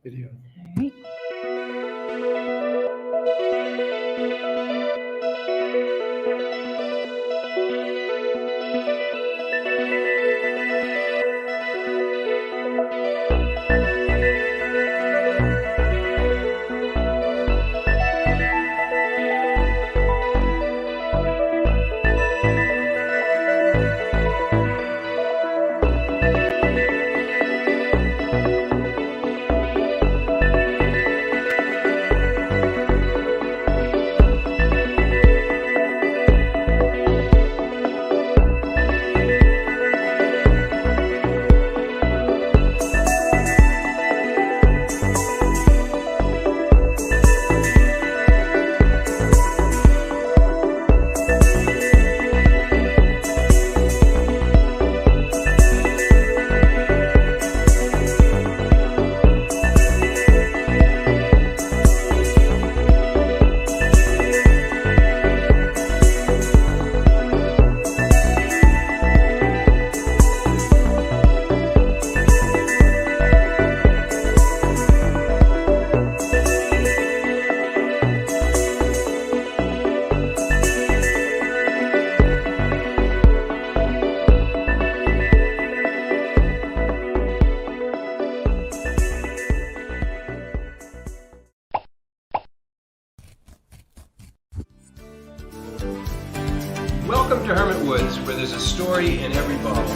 Video. All right. Welcome to Hermit Woods, where there's a story in every bottle.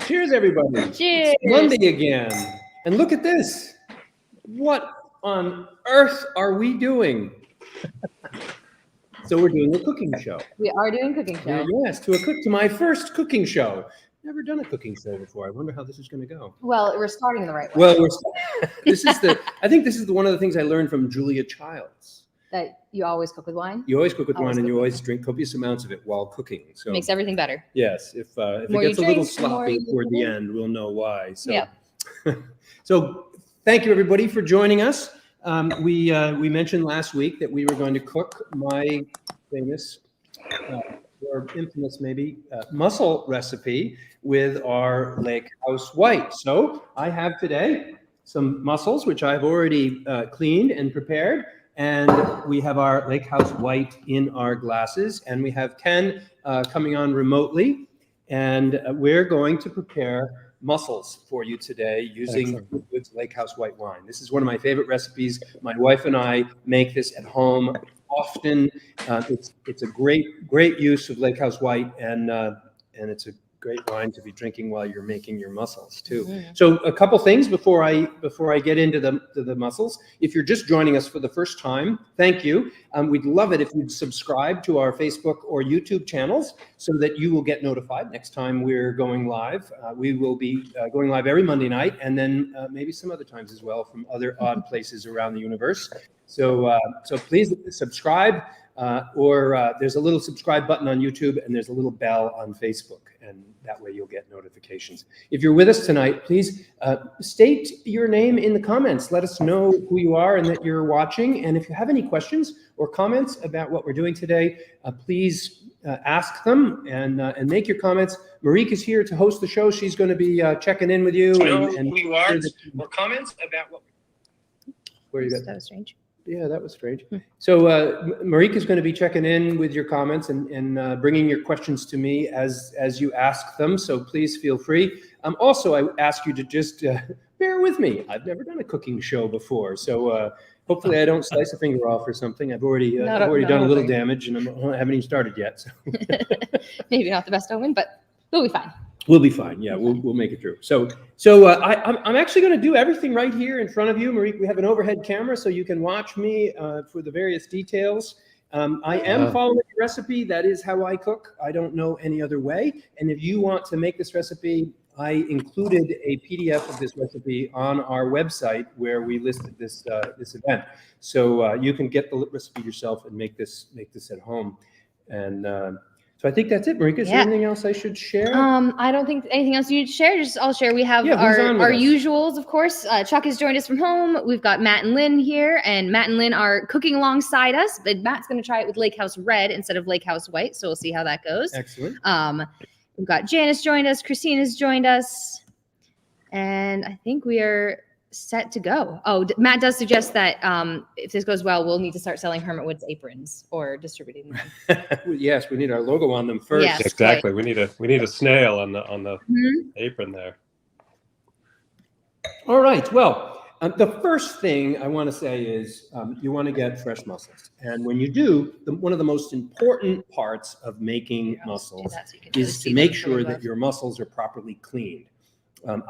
Cheers, everybody. Cheers. It's Monday again. And look at this. What on earth are we doing? So we're doing a cooking show. We are doing cooking show. Yes, to my first cooking show. Never done a cooking show before. I wonder how this is going to go. Well, we're starting the right way. Well, I think this is one of the things I learned from Julia Childs. That you always cook with wine? You always cook with Always wine, and cook you with always drink copious amounts of it while cooking. So Makes everything better. yes, if it More you gets a little drink, the more sloppy you toward the drink. end, we'll know why. So, Yeah. So thank you everybody for joining us. We mentioned last week that we were going to cook my famous or infamous maybe mussel recipe with our lake house white. So I have today some mussels, which I've already cleaned and prepared. And we have our lake house white in our glasses. And we have Ken coming on remotely. And we're going to prepare mussels for you today using Wood's Lake House white wine. This is one of my favorite recipes. My wife and I make this at home often. It's a great use of Lake House white, and it's a great wine to be drinking while you're making your mussels too. Mm-hmm. So a couple things before I get into the mussels. If you're just joining us for the first time, thank you. We'd love it if you'd subscribe to our Facebook or YouTube channels so that you will get notified next time we're going live. We will be going live every Monday night, and then maybe some other times as well from other odd places around the universe. So please subscribe. Or there's a little subscribe button on YouTube, and there's a little bell on Facebook, and that way you'll get notifications. If you're with us tonight, please state your name in the comments. Let us know who you are and that you're watching. And if you have any questions or comments about what we're doing today, please ask them and make your comments. Marique is here to host the show. She's going to be checking in with you. And who you are, or comments about what. Where you got That was strange. Yeah, that was strange. So Marique is going to be checking in with your comments and bringing your questions to me as you ask them. So please feel free. Also, I ask you to just bear with me. I've never done a cooking show before. So Hopefully I don't slice a finger off or something. I've already Not done a little hoping. damage, and I haven't even started yet. So. Maybe not the best omen, but we'll be fine. We'll be fine. Yeah, we'll make it through. So I'm actually going to do everything right here in front of you, Marie. We have an overhead camera, so you can watch me for the various details. I am following the recipe. That is how I cook. I don't know any other way. And if you want to make this recipe, I included a PDF of this recipe on our website where we listed this event. So you can get the recipe yourself and make this at home. And so I think that's it, Marika. Is there anything else I should share? I don't think anything else you need to share. I'll share. We have our usuals, of course. Chuck has joined us from home. We've got Matt and Lynn here, and Matt and Lynn are cooking alongside us. But Matt's going to try it with Lake House Red instead of Lake House White, so we'll see how that goes. Excellent. We've got Janice joined us, Christina's joined us, and I think we are set to go. Oh, Matt does suggest that if this goes well, we'll need to start selling Hermit Woods aprons or distributing them. Yes, we need our logo on them first. Yes, exactly. Right. We need a snail on the apron there. All right. Well, the first thing I want to say is you want to get fresh mussels, and when you do, one of the most important parts of making mussels is to make sure that your mussels are properly cleaned.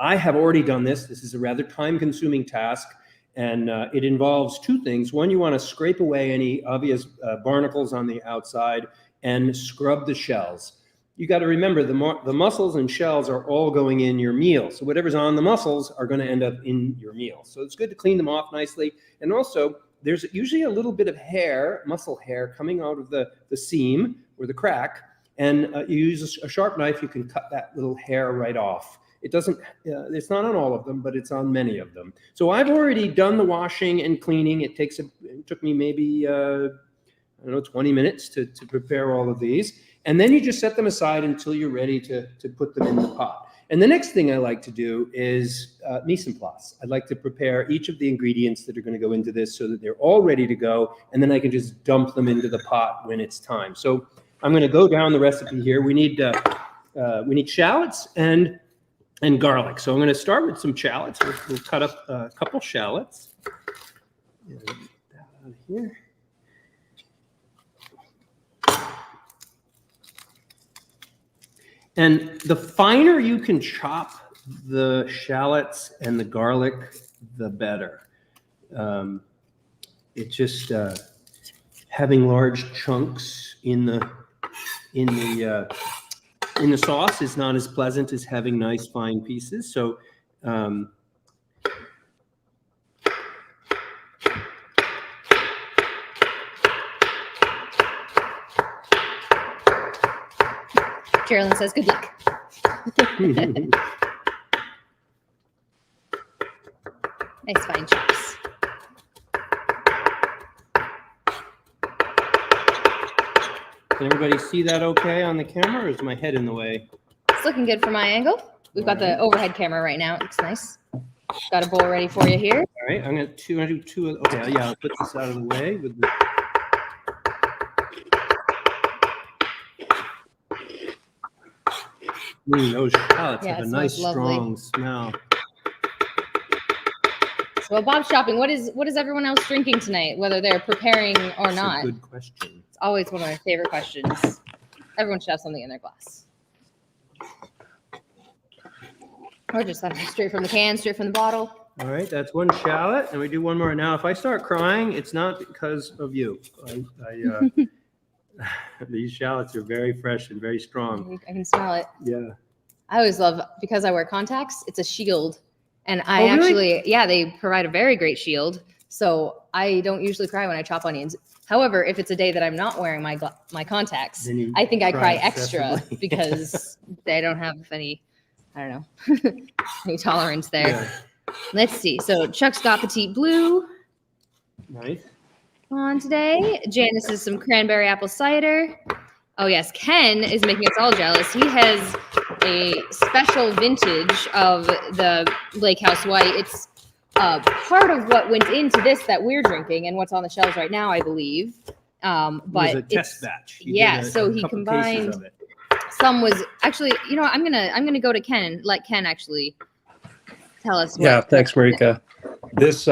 I have already done this. This is a rather time-consuming task, and it involves two things. One, you want to scrape away any obvious barnacles on the outside and scrub the shells. You got to remember the mussels and shells are all going in your meal. So whatever's on the mussels are going to end up in your meal. So it's good to clean them off nicely. And also, there's usually a little bit of hair, mussel hair, coming out of the seam or the crack. And you use a sharp knife, you can cut that little hair right off. It doesn't, it's not on all of them, but it's on many of them. So I've already done the washing and cleaning. It took me maybe, 20 minutes to prepare all of these. And then you just set them aside until you're ready to put them in the pot. And the next thing I like to do is mise en place. I'd like to prepare each of the ingredients that are going to go into this so that they're all ready to go. And then I can just dump them into the pot when it's time. So I'm going to go down the recipe here. We need shallots and garlic. So I'm going to start with some shallots. We'll cut up a couple shallots. Get that out of here. And the finer you can chop the shallots and the garlic, the better. It just having large chunks in the sauce is not as pleasant as having nice fine pieces. So Carolyn says, good luck. Nice fine chops. Can everybody see that okay on the camera, or is my head in the way? It's looking good from my angle. We've got the overhead camera right now. It looks nice. Got a bowl ready for you here. All right, I'm going to do two. Okay, yeah, I'll put this out of the way with the... Those shallots have a nice, strong smell. So while Bob's shopping, what is everyone else drinking tonight, whether they're preparing or not? That's a good question. It's always one of my favorite questions. Everyone should have something in their glass. Or just straight from the can, straight from the bottle. All right, that's one shallot, and we do one more. Now, if I start crying, it's not because of you. These shallots are very fresh and very strong. I can smell it. Yeah. I always love, because I wear contacts, it's a shield. And really? They provide a very great shield. So I don't usually cry when I chop onions. However, if it's a day that I'm not wearing my contacts, I think I cry extra because they don't have any, I don't know, any tolerance there. Yeah. Let's see. So Chuck's got Petite Blue. Nice. On today. Janice is some cranberry apple cider. Oh yes, Ken is making us all jealous. He has a special vintage of the Lake House White. It's part of what went into this that we're drinking and what's on the shelves right now, I believe. But it's a test batch. So he combined. Some was actually, I'm gonna go to Ken and let Ken actually tell us. Yeah, thanks, Marika. This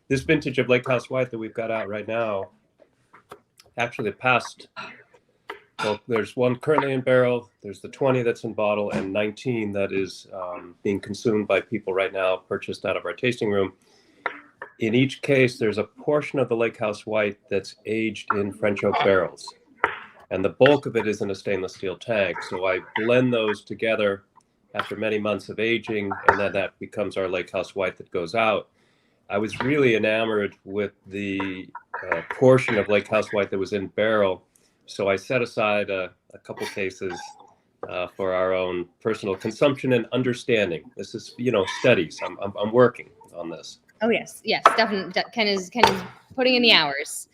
this vintage of Lake House White that we've got out right now, actually the past, well, there's one currently in barrel, there's the 20 that's in bottle, and 19 that is being consumed by people right now, purchased out of our tasting room. In each case, there's a portion of the Lake House White that's aged in French oak barrels. And the bulk of it is in a stainless steel tank. So I blend those together after many months of aging, and then that becomes our Lake House White that goes out. I was really enamored with the portion of Lake House White that was in barrel. So I set aside a couple cases for our own personal consumption and understanding. This is, studies. I'm working on this. Oh yes, definitely. Ken is putting in the hours.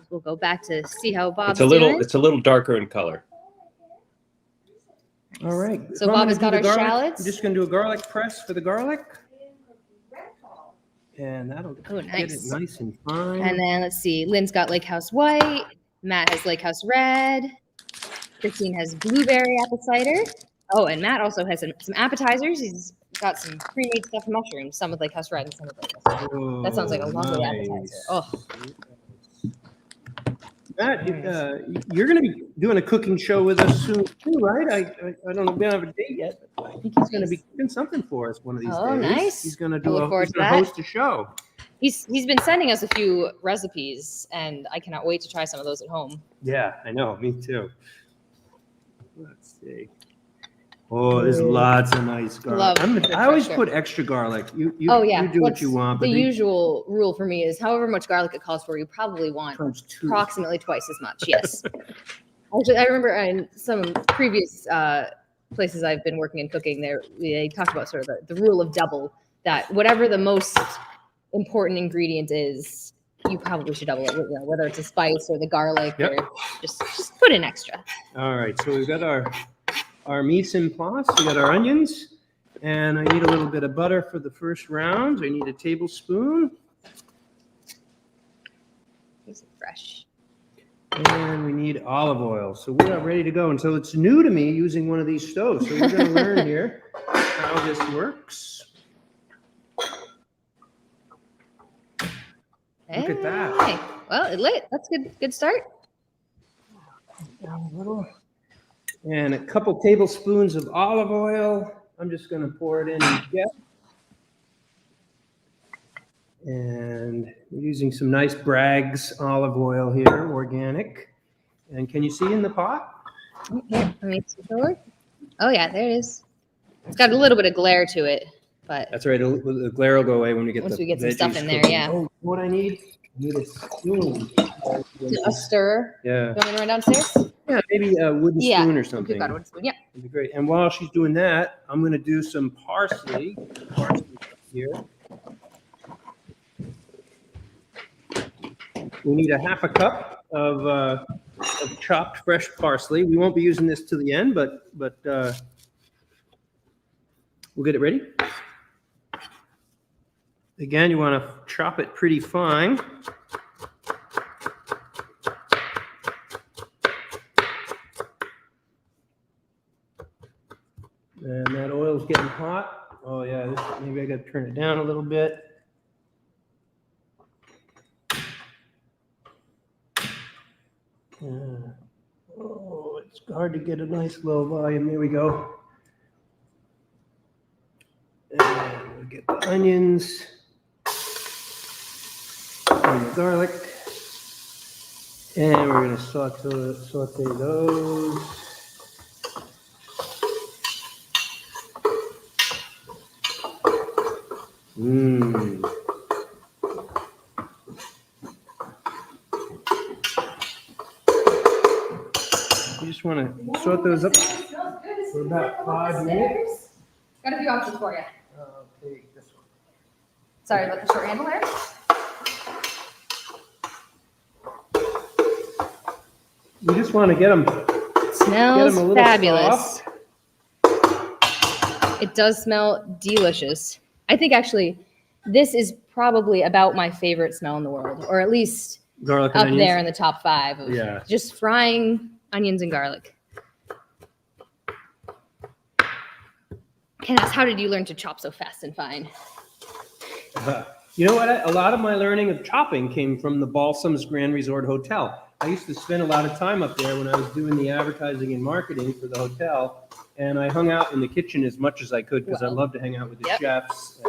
We'll go back to see how Bob's doing. It's a little darker in color. All right. So Bob has got our shallots. I'm just going to do a garlic press for the garlic. And that'll get it nice and fine. And then let's see. Lynn's got Lake House White. Matt has Lake House Red. Christine has blueberry apple cider. Oh, and Matt also has some appetizers. He's got some pre-made stuffed mushrooms, some with Lake House Red and some with Lake House Red. Oh, that sounds like a lovely appetizer. Oh. Matt, you're going to be doing a cooking show with us soon too, right? I don't know. We don't have a date yet, but I think he's going to be cooking something for us one of these days. Oh, nice. He's going to host a show. He's been sending us a few recipes, and I cannot wait to try some of those at home. Yeah, I know. Me too. Let's see. Oh, there's lots of nice garlic. I always put extra garlic. You do what you want. But the usual rule for me is however much garlic it calls for, you probably want approximately twice as much. Yes. Actually, I remember in some previous places I've been working in cooking, they talked about sort of the rule of double, that whatever the most important ingredient is, you probably should double it, whether it's a spice or the garlic, or just put in extra. All right, so we've got our mise en place. We got our onions, and I need a little bit of butter for the first round. I need a tablespoon. These are fresh. And we need olive oil. So we are ready to go. And so it's new to me using one of these stoves. So we're going to learn here how this works. Look at that. Hey, well, it lit. That's good start. Down a little. And a couple tablespoons of olive oil. I'm just going to pour it in and get. And we're using some nice Bragg's olive oil here, organic. And can you see in the pot? Here, let me see forward. Oh yeah, there it is. It's got a little bit of glare to it, but that's right. The glare will go away when we get some stuff in there. Yeah. Oh, what I need a spoon. A stir. Yeah. You want me to run downstairs? Yeah, maybe a wooden spoon or something. We've got a wooden spoon. Yeah. That'd be great. And while she's doing that, I'm going to do some parsley. Here. We need a half a cup of chopped fresh parsley. We won't be using this to the end, but we'll get it ready. Again, you want to chop it pretty fine. And that oil's getting hot. Oh yeah, maybe I got to turn it down a little bit. Oh, it's hard to get a nice low volume. There we go. And we'll get the onions and the garlic. And we're going to saute those. You just want to sort those up for about 5 minutes. Got a few options for you. I'll take this one. Sorry about the short handle there. You just want to get them. Smells a little fabulous. soft. It does smell delicious. I think actually this is probably about my favorite smell in the world, or at least Garlic up and there in the top 5 of just frying onions and garlic. Ken asks, how did you learn to chop so fast and fine? You know what? A lot of my learning of chopping came from the Balsams Grand Resort Hotel. I used to spend a lot of time up there when I was doing the advertising and marketing for the hotel, and I hung out in the kitchen as much as I could because I love to hang out with the chefs,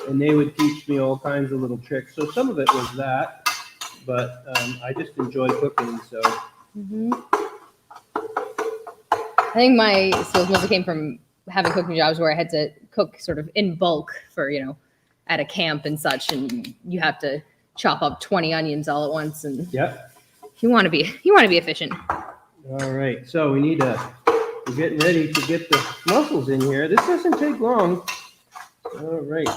and they would teach me all kinds of little tricks. So some of it was that, but I just enjoy cooking. So I think my skills mostly came from having cooking jobs where I had to cook sort of in bulk for, at a camp and such, and you have to chop up 20 onions all at once, and you want to be efficient. All right, so we're getting ready to get the mussels in here. This doesn't take long. All right.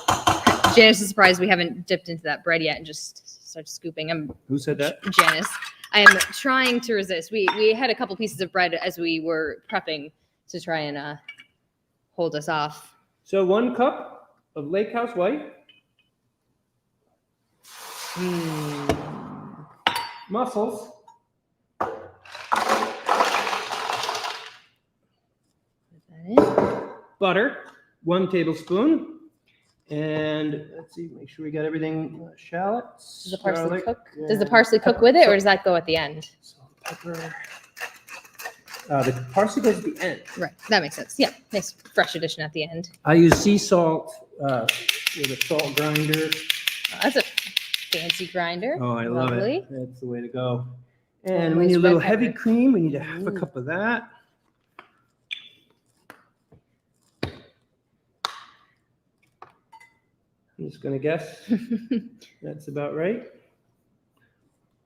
Janice is surprised we haven't dipped into that bread yet and just start scooping. Who said that? Janice. I am trying to resist. We had a couple pieces of bread as we were prepping to try and hold us off. So 1 cup of Lake House White. Mussels. Butter, 1 tablespoon. And let's see, make sure we got everything. Shallots. Does the parsley garlic, cook? Does the parsley cook with it, or does that go at the end? Salt, pepper. The parsley goes at the end. Right, that makes sense. Yeah, nice fresh addition at the end. I use sea salt with a salt grinder. Oh, that's a fancy grinder. Oh, I love Lovely. it. That's the way to go. And we Nice need a little red heavy pepper. cream. We need a half a cup of that. I'm just gonna guess that's about right.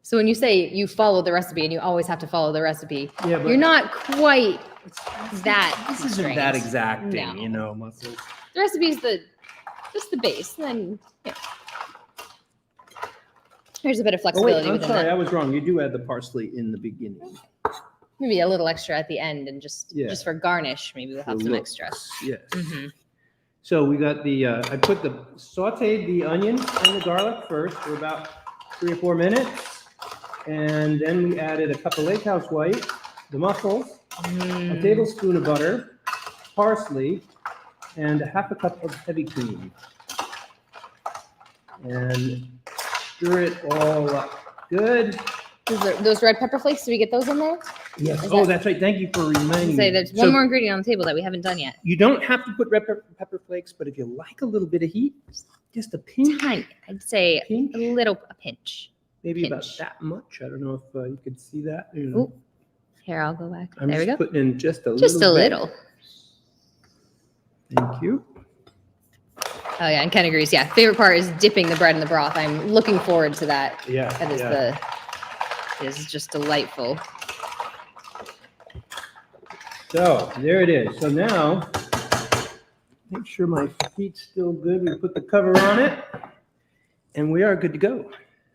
So when you say you follow the recipe, and you always have to follow the recipe, Yeah, but you're not quite that. this isn't constrained. that exacting, No. Mussels. The recipe is just the base, and then there's a bit of Oh wait, flexibility I'm within sorry, that. I was wrong. You do add the parsley in the beginning. Maybe a little extra at the end, and just for garnish, maybe we'll have For some looks, extra. Yes. Mhm. So we got I sauteed the onions and the garlic first for about 3 or 4 minutes. And then we added a cup of Lake House White, the mussels, a tablespoon of butter, parsley, and a half a cup of heavy cream. And stir it all up good. Those red pepper flakes, do we get those in there? Yes. Is Oh, that- that's right. Thank you for reminding Say me. there's So one more ingredient on the table that we haven't done yet. you don't have to put red pepper flakes, but if you like a little bit of heat, just a pinch, Tiny. I'd say pinch, a pinch. maybe about pinch. that much. I don't know if you could see that. Ooh. Here, I'll go back. I'm There we just go. putting in just a Just a little bit. little. Thank you. Oh yeah, and Ken agrees. Yeah, favorite part is dipping the bread in the broth. I'm looking forward to that. Yeah. That is it is just delightful. So there it is. So now, make sure my feet's still good. We put the cover on it, and we are good to go.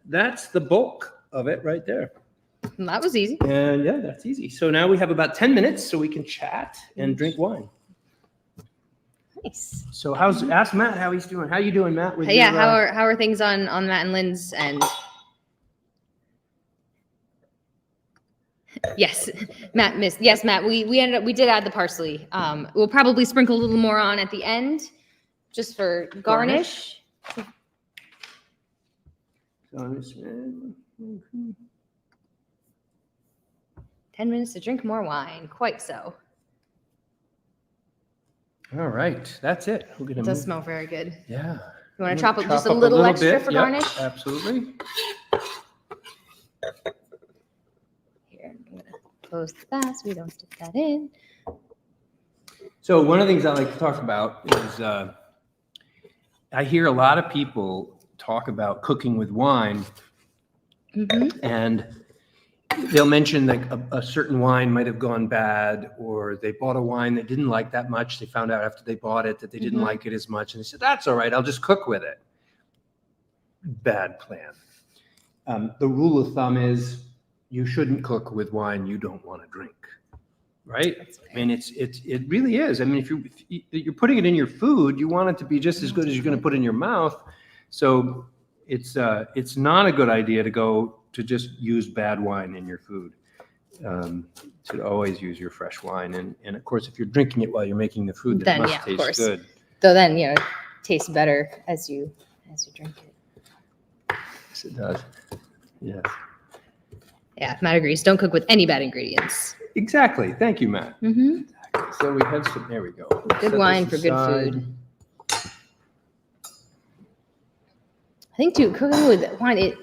That's the bulk of it right there. And that was easy. And yeah, that's easy. So now we have about 10 minutes so we can chat and drink wine. Nice. So ask Matt how he's doing. How you doing, Matt? With Yeah, your, how are things on Matt and Lynn's end? Yes, Matt missed. Yes, Matt. We did add the parsley. We'll probably sprinkle a little more on at the end, just for garnish. So, 10 minutes to drink more wine. Quite so. all right, that's it. We're gonna It does move. smell very good. Yeah. You want to chop up just a up little extra bit. for Yep, garnish? Absolutely. Here, I'm gonna close that so we don't stick that in. So one of the things I like to talk about is I hear a lot of people talk about cooking with wine, and they'll mention that a certain wine might have gone bad, or they bought a wine that didn't like that much. They found out after they bought it that they didn't like it as much, and they said, "That's all right. I'll just cook with it." Bad plan. The rule of thumb is you shouldn't cook with wine you don't want to drink. Right? I mean, it really is. I mean, if you're putting it in your food, you want it to be just as good as you're going to put in your mouth. So it's not a good idea to just use bad wine in your food. You should always use your fresh wine. And of course, if you're drinking it while you're making the food, that Then, must yeah, of taste course. good. So then, it tastes better as you drink it. Yes, it does. Yes. Yeah, Matt agrees. Don't cook with any bad ingredients. Exactly. Thank you, Matt. Mm-hmm. So we have some, there we go. Good Set wine this for good aside. food. I think too, cooking with wine,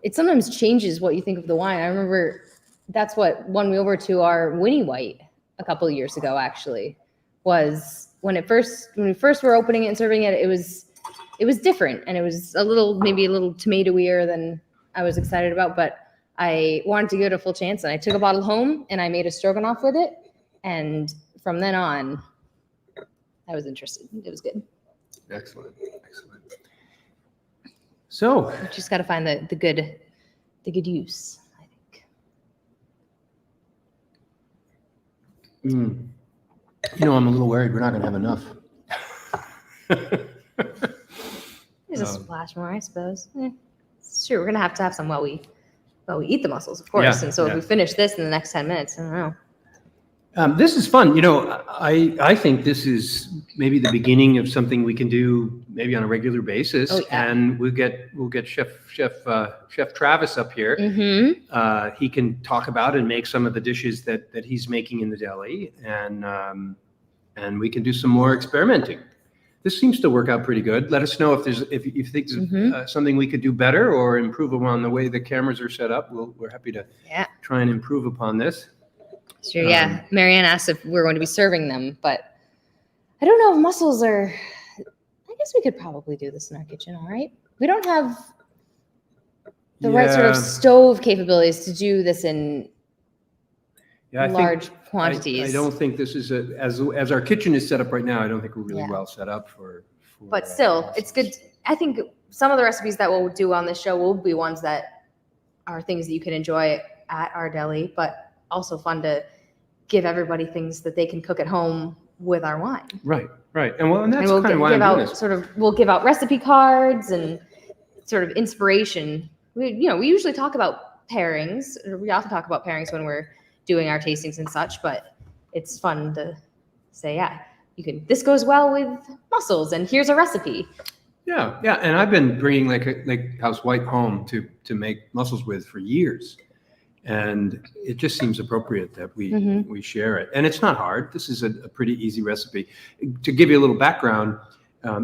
it sometimes changes what you think of the wine. I remember that's what won me over to our Winnie White a couple of years ago, actually, was when we first were opening it and serving it, it was different, and it was maybe a little tomatoier than I was excited about, but I wanted to give it a full chance, and I took a bottle home and I made a stroganoff with it, and from then on, I was interested. It was good. Excellent. Excellent. So You just got to find the good use, I think. I'm a little worried we're not going to have enough. There's a splash more, I suppose. Sure, we're gonna have to have some while we eat the mussels, of course. Yeah, And so yeah. if we finish this in the next 10 minutes, I don't know. This is fun. I think this is maybe the beginning of something we can do maybe on a regular basis. Oh, yeah. And we'll get Chef Travis up here. Mm-hmm. He can talk about and make some of the dishes that he's making in the deli, and we can do some more experimenting. This seems to work out pretty good. Let us know if you think there's something we could do better or improve upon the way the cameras are set up. We're happy to try and improve upon this. Sure, yeah. Marianne asked if we're going to be serving them, but I don't know if mussels are. I guess we could probably do this in our kitchen, all right? We don't have the right sort of stove capabilities to do this in large quantities. I don't think this is as our kitchen is set up right now. I don't think we're really well set up for. But still, it's good. I think some of the recipes that we'll do on this show will be ones that are things that you can enjoy at our deli, but also fun to give everybody things that they can cook at home with our wine. Right. And that's we'll kind of why I'm doing this. We'll give out recipe cards and sort of inspiration. We usually talk about pairings. We often talk about pairings when we're doing our tastings and such, but it's fun to say, this goes well with mussels, and here's a recipe. Yeah, and I've been bringing Lake House White home to make mussels with for years, and it just seems appropriate that we share it. And it's not hard. This is a pretty easy recipe. To give you a little background,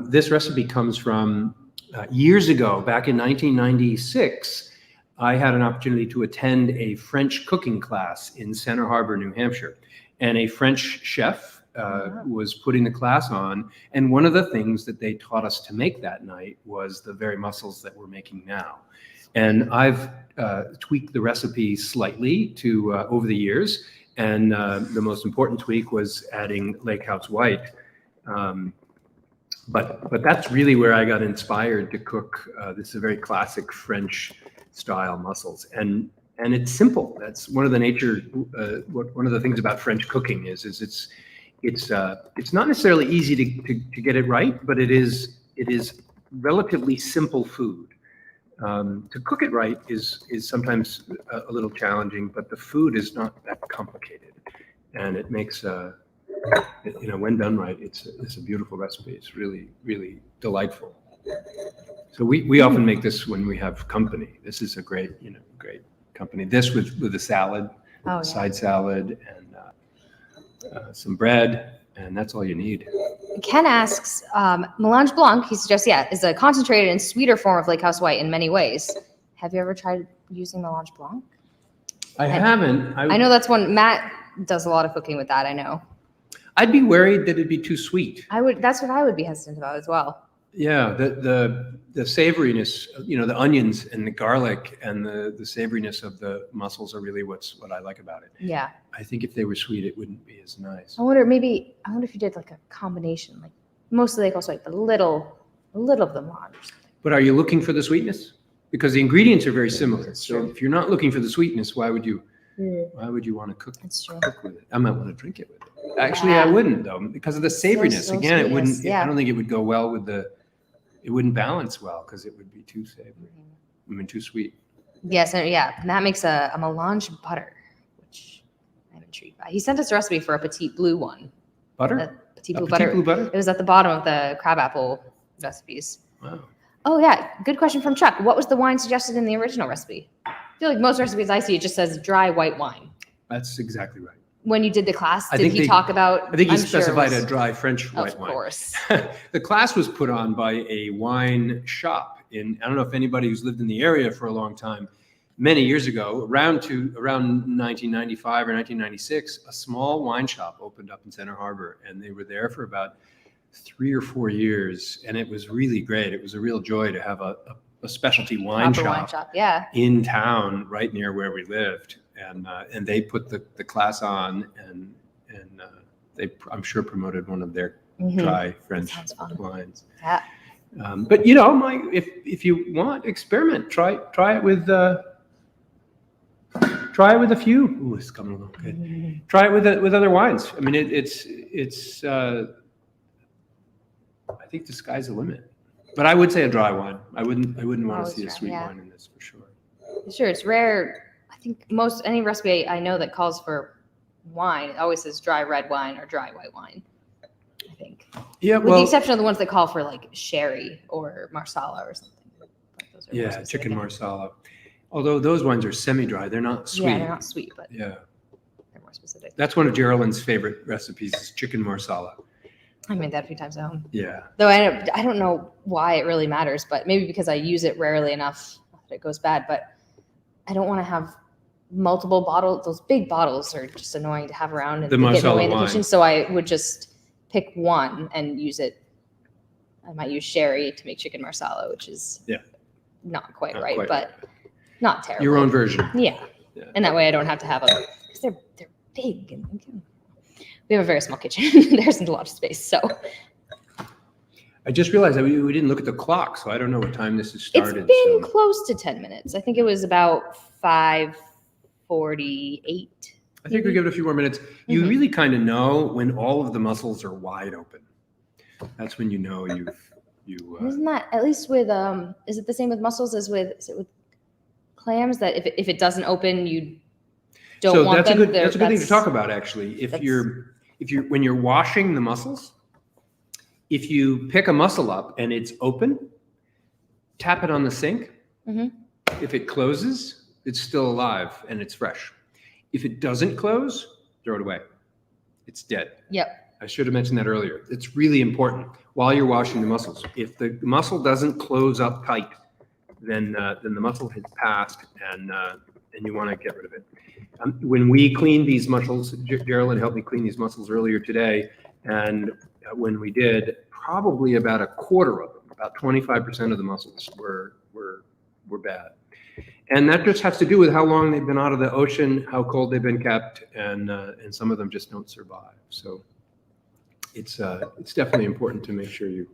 this recipe comes from years ago, back in 1996. I had an opportunity to attend a French cooking class in Center Harbor, New Hampshire, and a French chef was putting the class on. And one of the things that they taught us to make that night was the very mussels that we're making now. And I've tweaked the recipe slightly to over the years. And the most important tweak was adding Lake House White. But that's really where I got inspired to cook. This is a very classic French style mussels, and it's simple. That's one of the one of the things about French cooking is it's not necessarily easy to get it right, but it is relatively simple food. To cook it right is sometimes a little challenging, but the food is not that complicated, and it makes when done right, it's a beautiful recipe. It's really, really delightful. So we often make this when we have company. This is a great company. This with a salad, side salad, and some bread, and that's all you need. Ken asks, Melange Blanc, he suggests, is a concentrated and sweeter form of Lake House White in many ways. Have you ever tried using Melange Blanc? I haven't. I know that's one. Matt does a lot of cooking with that, I know. I'd be worried that it'd be too sweet. That's what I would be hesitant about as well. Yeah, the savoriness, the onions and the garlic and the savoriness of the mussels are really what I like about it. Yeah. I think if they were sweet, it wouldn't be as nice. I wonder if you did like a combination, like mostly Lake House White, but a little of the melange. But are you looking for the sweetness? Because the ingredients are very similar. So if you're not looking for the sweetness, why would you want to cook with it? I might want to drink it with it. Actually, I wouldn't though, because of the savoriness. So Again, it wouldn't. Yeah. I don't think it would go well with it wouldn't balance well because it would be too savory. Too sweet. Yes, Matt makes a melange butter, which I'm intrigued by. He sent us a recipe for a petite blue one. Butter? Petite blue butter. It was at the bottom of the crabapple recipes. Wow. Oh yeah, good question from Chuck. What was the wine suggested in the original recipe? I feel like most recipes I see, it just says dry white wine. That's exactly right. When you did the class, I did think he they- talk about? I think he I'm sure it specified was- a dry French white wine. Of course. The class was put on by a wine shop in, I don't know if anybody who's lived in the area for a long time, many years ago, around 1995 or 1996, a small wine shop opened up in Center Harbor, and they were there for about 3 or 4 years, and it was really great. It was a real joy to have a specialty wine Proper wine shop shop. Yeah. in town right near where we lived, and they put the class on, and they, I'm sure, promoted one of their dry French Sounds fun. wines. Yeah. But you know, if you want, experiment. Try it with a few. Ooh, it's coming along good. Try it with other wines. I mean, it's. I think the sky's the limit. But I would say a dry wine. I wouldn't want to Always see a dry, sweet yeah. wine in this for sure. Sure, it's rare. I think any recipe I know that calls for wine, it always says dry red wine or dry white wine. I think, Yeah, with the well, exception of the ones that call for like sherry or marsala or something. Like those are more yeah, specific. chicken marsala. Although those wines are semi-dry, they're not sweet. Yeah, they're not sweet, but Yeah, they're more specific. that's one of Geraldine's favorite recipes is chicken marsala. I made that a few times at home. Yeah. Though I don't know why it really matters, but maybe because I use it rarely enough that it goes bad. But I don't want to have multiple bottles. Those big bottles are just annoying to have around and The they get in the Marsala way in the wine. kitchen. So I would just pick one and use it. I might use sherry to make chicken marsala, which is not quite Not right, quite but not terrible. Your own version. Yeah. Yeah. And that way I don't have to have them because they're big and we have a very small kitchen. There isn't a lot of space. So I just realized that we didn't look at the clock, so I don't know what time this has started. it's been so. close to 10 minutes. I think it was about 5:48. I think we give it a few more minutes. You Mhm. really kind of know when all of the mussels are wide open. That's when you know you. Isn't that at least with is it the same with mussels as with clams that if it doesn't open you don't So want that's them? a good thing to talk about actually. If when you're washing the mussels, if you pick a mussel up and it's open, tap it on the sink. Mhm. If it closes, it's still alive and it's fresh. If it doesn't close, throw it away. It's dead. Yep. I should have mentioned that earlier. It's really important while you're washing the mussels. If the mussel doesn't close up tight, then the mussel has passed, and you want to get rid of it. When we cleaned these mussels, Geraldine helped me clean these mussels earlier today, and when we did, probably about a quarter of them, about 25% of the mussels were bad. And that just has to do with how long they've been out of the ocean, how cold they've been kept, and some of them just don't survive. So it's definitely important to make sure you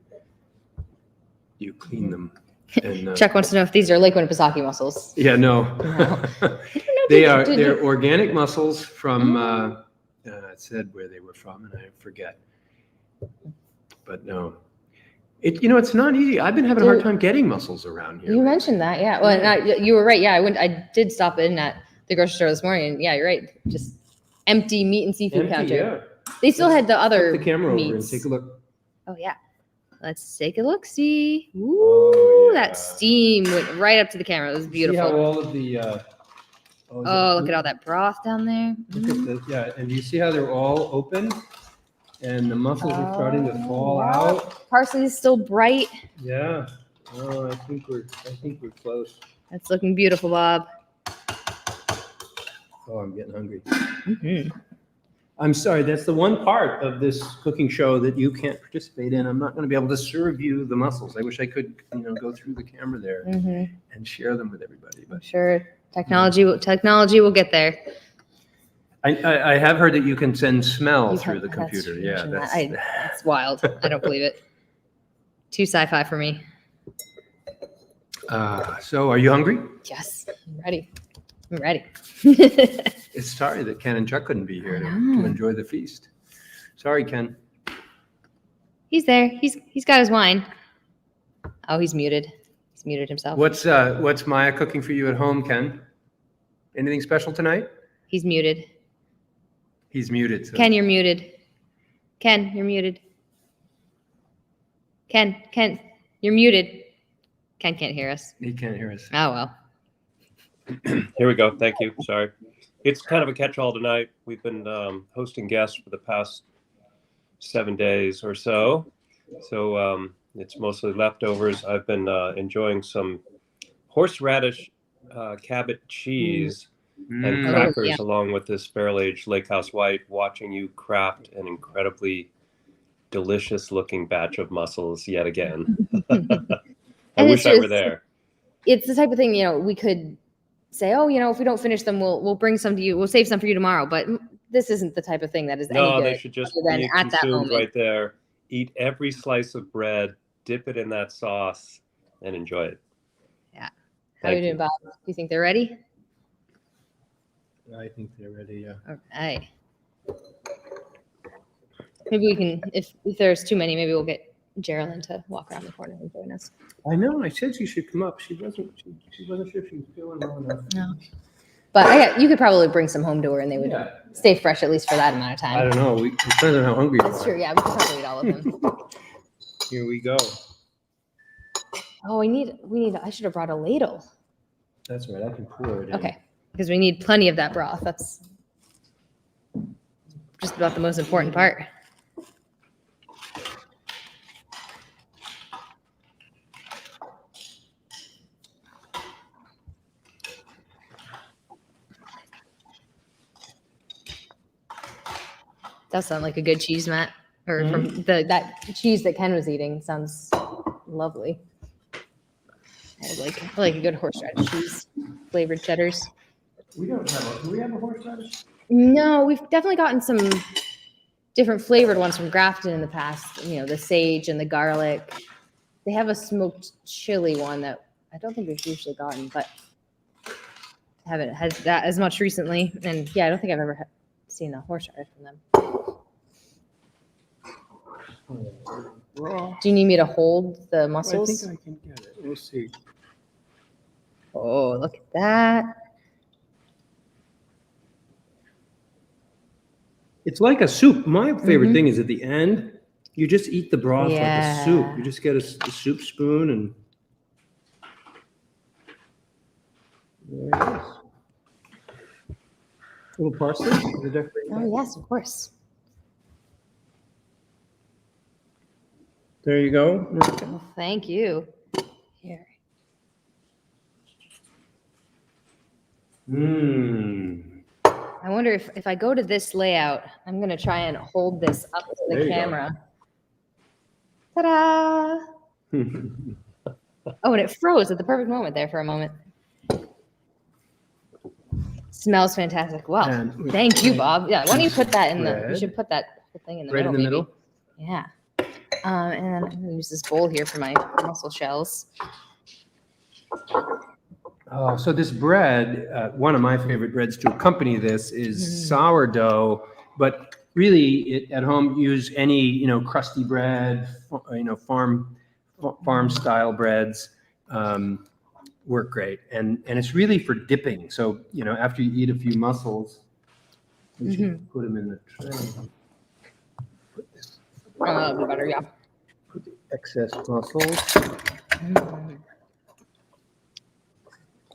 clean them. And, Chuck wants to know if these are Lake Winnipesaukee mussels. Yeah, no. They're organic mussels from. It said where they were from, and I forget. But no, it's not easy. I've been having a hard time getting mussels around here. You mentioned that, yeah. Well, and you were right. Yeah, I did stop in at the grocery store this morning. And yeah, you're right. Just empty meat and seafood counter. Yeah. They still had the other Flip the camera over and meats. take a look. Oh yeah. Let's take a look. See. Ooh, Oh, yeah. that steam went right up to the camera. It was See beautiful. how all of the. Look at all that broth down there. Look at and you see how they're all open, and the mussels are starting to fall out. Parsley is still bright. Yeah. Oh, I think we're close. That's looking beautiful, Bob. Oh, I'm getting hungry. Mm-hmm. I'm sorry, that's the one part of this cooking show that you can't participate in. I'm not going to be able to serve you the mussels. I wish I could, go through the camera there Mm-hmm. and share them with everybody. I'm But sure technology will get there. I have heard that you can send smell You through have- the that's computer. Yeah, mentioned that. that's That's wild. I don't believe it. Too sci-fi for me. so are you hungry? Yes, I'm ready. I'm ready. It's sorry that Ken and Chuck couldn't be here to know. enjoy the feast. Sorry, Ken. He's there. He's got his wine. Oh, he's muted. He's muted himself. What's Maya cooking for you at home, Ken? Anything special tonight? He's muted. He's muted. So. Ken, you're muted. Ken, you're muted. Ken, you're muted. Ken can't hear us. He can't hear us. Oh, well. Here we go. Thank you. Sorry. It's kind of a catch-all tonight. We've been hosting guests for the past 7 days or so. So it's mostly leftovers. I've been enjoying some horseradish Cabot cheese and crackers along with this barrel-aged Lake House White, watching you craft an incredibly delicious-looking batch of mussels yet again. I wish I were there. It's the type of thing, we could say, oh, if we don't finish them, we'll bring some to you. We'll save some for you tomorrow. But this isn't the type of thing that is any good. No, they should just be at that consumed moment. right there. Eat every slice of bread, dip it in that sauce, and enjoy it. Yeah. How are you doing, Bob? Do you think they're ready? I think they're ready, yeah. All right. Maybe we can, if there's too many, maybe we'll get Geraldine to walk around the corner and join us. I know. I said she should come up. She wasn't sure if she was feeling well enough. No. But you could probably bring some home to her and they would stay fresh at least for that amount of time. I don't know. We depends on how hungry you are. That's true. Yeah, we could probably eat all of them. Here we go. Oh, I should have brought a ladle. That's right. I can pour it in. Okay. Because we need plenty of that broth. That's just about the most important part. Does sound like a good cheese, Matt. Or from that cheese that Ken was eating sounds lovely. I like a good horseradish cheese, flavored cheddars. We don't have do we have a horseradish? No, we've definitely gotten some different flavored ones from Grafton in the past. The sage and the garlic. They have a smoked chili one that I don't think we've usually gotten, but haven't had that as much recently. And yeah, I don't think I've ever seen a horseradish from them. Do you need me to hold the mussels? I think I can get it. We'll see. Oh, look at that. It's like a soup. My favorite thing is at the end, you just eat the broth like a soup. You just get a soup spoon and there it is. A little parsley to decorate. Oh, yes, of course. There you go. Oh, thank you. Here. I wonder if I go to this layout, I'm going to try and hold this up to the camera. Ta-da! Oh, and it froze at the perfect moment there for a moment. Smells fantastic. Well, thank you, Bob. Yeah, why don't you put that in you should put that thing in the middle. Right in the middle? Yeah. And then I'm going to use this bowl here for my mussel shells. Oh, so this bread, one of my favorite breads to accompany this is sourdough, but really at home use any, crusty bread, farm style breads work great. And it's really for dipping. So, after you eat a few mussels, you should put them in the tray. A little bit better, yeah. Put the excess mussels.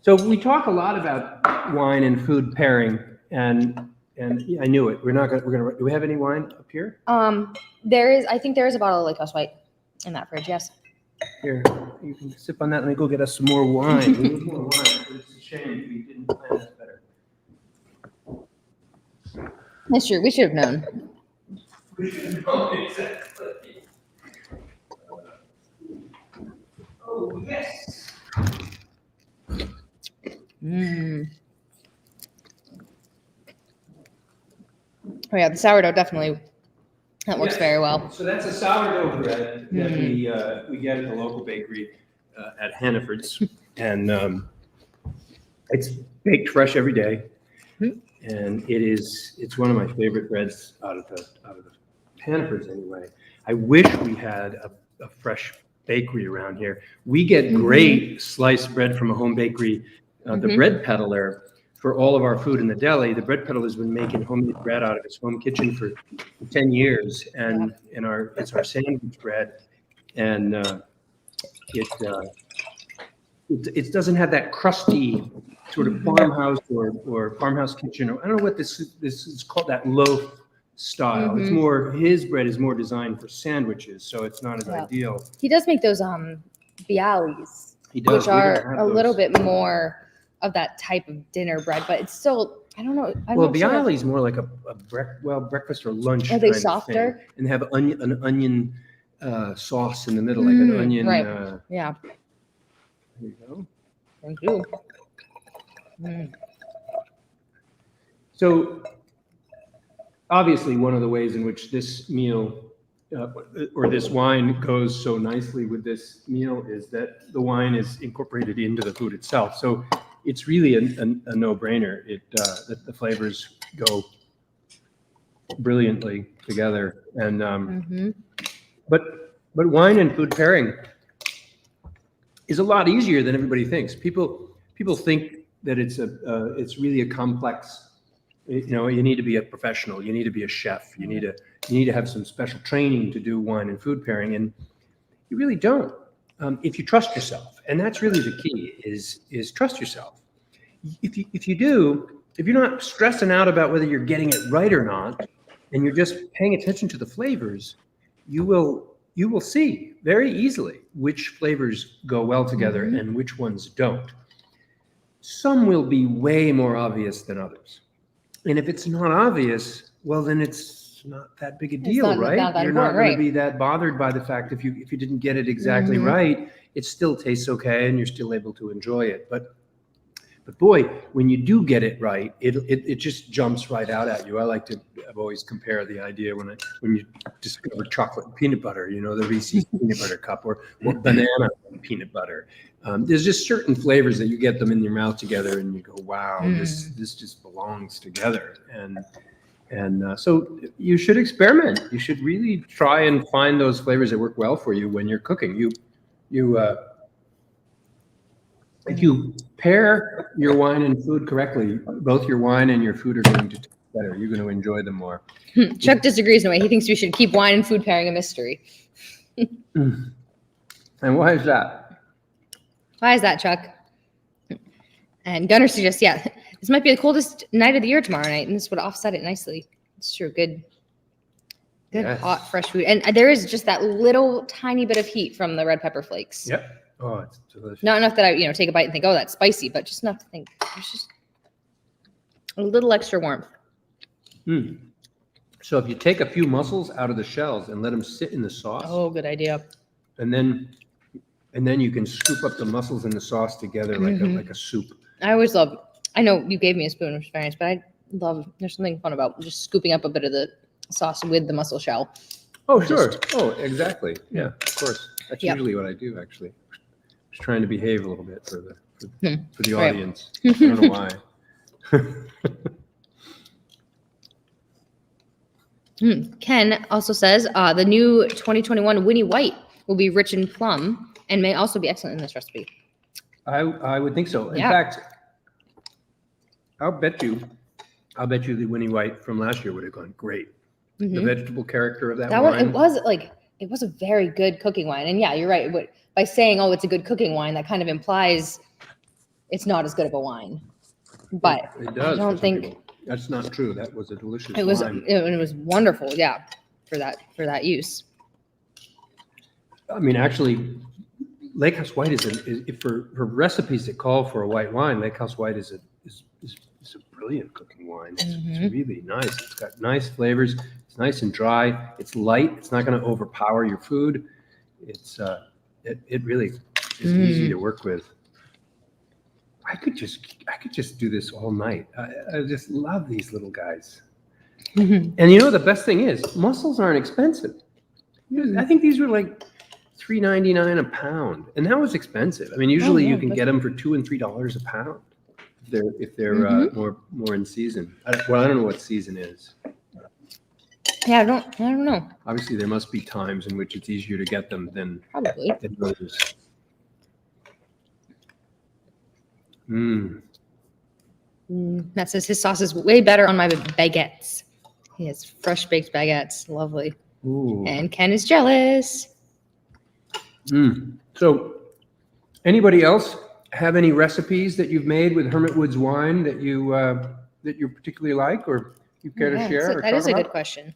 So we talk a lot about wine and food pairing, and I knew it. We're gonna. Do we have any wine up here? I think there is a bottle of Lake House White in that fridge. Yes. Here, you can sip on that. Let me go get us some more wine. We need more wine. It's a shame we didn't plan this better. That's true. We should have known. We should have known exactly. Oh yes. Oh yeah, the sourdough definitely works very well. So that's a sourdough bread that we get at the local bakery at Hannaford's, and it's baked fresh every day, and it's one of my favorite breads out of the Hannaford's anyway. I wish we had a fresh bakery around here. We get great sliced bread from a home bakery. The bread peddler, for all of our food in the deli, the bread peddler has been making homemade bread out of his home kitchen for 10 years, and it's our sandwich bread, and it doesn't have that crusty sort of farmhouse or farmhouse kitchen. Or I don't know what this is called, that loaf style. It's more, his bread is more designed for sandwiches, so it's not as ideal. He does make those bialys, He does. which are a little bit more of that type of dinner bread, but it's still, I don't know. Well, bialy is more like a breakfast or lunch. Are they softer? And they have an onion sauce in the middle, like an onion. Right. Yeah. There you go. Thank you. So, obviously, one of the ways in which this meal or this wine goes so nicely with this meal is that the wine is incorporated into the food itself. So it's really a no-brainer. That the flavors go brilliantly together. And but wine and food pairing is a lot easier than everybody thinks. People think that it's really a complex. You know, you need to be a professional. You need to be a chef. You need to have some special training to do wine and food pairing, and you really don't. If you trust yourself, and that's really the key, is trust yourself. If you're not stressing out about whether you're getting it right or not, and you're just paying attention to the flavors, you will see very easily which flavors go well together and which ones don't. Some will be way more obvious than others. And if it's not obvious, well, then it's not that big a deal, right? You're not going to be that bothered by the fact if you didn't get it exactly right, it still tastes okay and you're still able to enjoy it. But boy, when you do get it right, it just jumps right out at you. I've always compare the idea when you discover chocolate and peanut butter, you know, the Reese's peanut butter cup or banana and peanut butter. There's just certain flavors that you get them in your mouth together and you go, wow, this just belongs together. And so you should experiment. You should really try and find those flavors that work well for you when you're cooking. If you pair your wine and food correctly, both your wine and your food are going to taste better. You're going to enjoy them more. Chuck disagrees in a way. He thinks we should keep wine and food pairing a mystery. And why is that? Why is that, Chuck? And Gunnar suggests, this might be the coldest night of the year tomorrow night, and this would offset it nicely. It's true. Good, yes. Hot, fresh food. And there is just that little tiny bit of heat from the red pepper flakes. Yep. Oh, it's delicious. Not enough that I, take a bite and think, oh, that's spicy, but just enough to think there's just a little extra warmth. So if you take a few mussels out of the shells and let them sit in the sauce. Oh, good idea. And then you can scoop up the mussels and the sauce together like a soup. I always love, I know you gave me a spoon, which is very nice, but I love, there's something fun about just scooping up a bit of the sauce with the mussel shell. Oh, sure. Oh, exactly. Yeah, of course. That's usually what I do, actually. Just trying to behave a little bit for the audience. I don't know why. Ken also says the new 2021 Winnie White will be rich in plum and may also be excellent in this recipe. I would think so. In fact, I'll bet you the Winnie White from last year would have gone great. The vegetable character of that wine. It was a very good cooking wine. And yeah, you're right. But by saying, oh, it's a good cooking wine, that kind of implies it's not as good of a wine. But it does, I don't think people. That's not true. That was a delicious wine. It was wonderful, for that use. I mean, actually, Lake House White is for recipes that call for a white wine. Lake House White is a brilliant cooking wine. It's really nice. It's got nice flavors. It's nice and dry. It's light. It's not going to overpower your food. It really is easy to work with. I could just do this all night. I just love these little guys. And the best thing is, mussels aren't expensive. I think these were like $3.99 a pound, and that was expensive. I mean, usually you can get them for $2 and $3 a pound if they're more in season. I don't know what season is. Yeah, I don't know. Obviously, there must be times in which it's easier to get them than others. That says his sauce is way better on my baguettes. He has fresh baked baguettes. Lovely. Ooh. And Ken is jealous. So, anybody else have any recipes that you've made with Hermit Woods wine that you particularly like, or you care to share? Or That is a talk good about? question.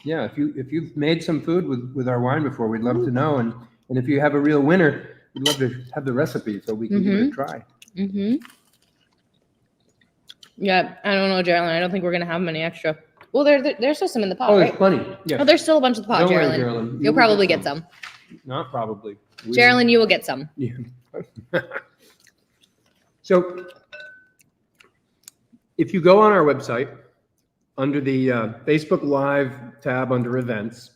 Yeah, if you've made some food with our wine before, we'd love to know. And if you have a real winner, we'd love to have the recipe so we can give it a try. Mm-hmm. Yeah, I don't know, Geraldine. I don't think we're gonna have many extra. Well, there's still some in the pot, Oh, there's right? plenty. Yes. Oh, there's still a bunch of the pot, Don't worry, Geraldine. Geraldine. You'll will probably get some. Not probably. Geraldine, you will get some. Yeah. So if you go on our website, under the Facebook Live tab under events,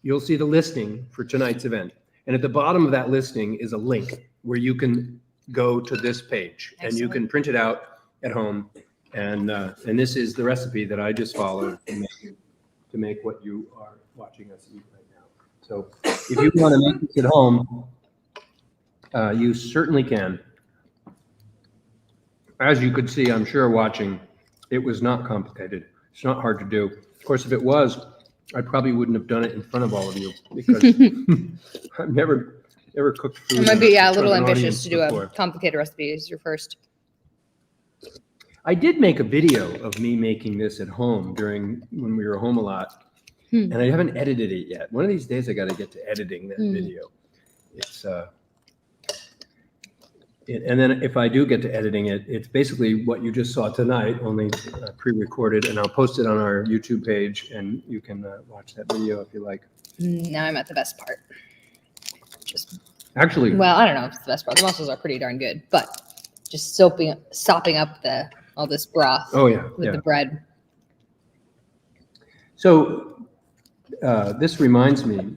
you'll see the listing for tonight's event. And at the bottom of that listing is a link where you can go to this page. And you can print it out at home. And this is the recipe that I just followed to make what you are watching us eat right now. So if you want to make this at home, you certainly can. As you could see, I'm sure watching, it was not complicated. It's not hard to do. Of course, if it was, I probably wouldn't have done it in front of all of you because I've never cooked food. It might be a in front little of an ambitious audience to do before. a complicated recipe as your first. I did make a video of me making this at home when we were home a lot, and I haven't edited it yet. One of these days, I got to get to editing that video. It's and then if I do get to editing it, it's basically what you just saw tonight, only pre-recorded, and I'll post it on our YouTube page, and you can watch that video if you like. Now I'm at the best part. Actually, Well, I don't know if it's the best part. The mussels are pretty darn good, but just sopping up all this broth. Oh yeah, with the bread. So this reminds me,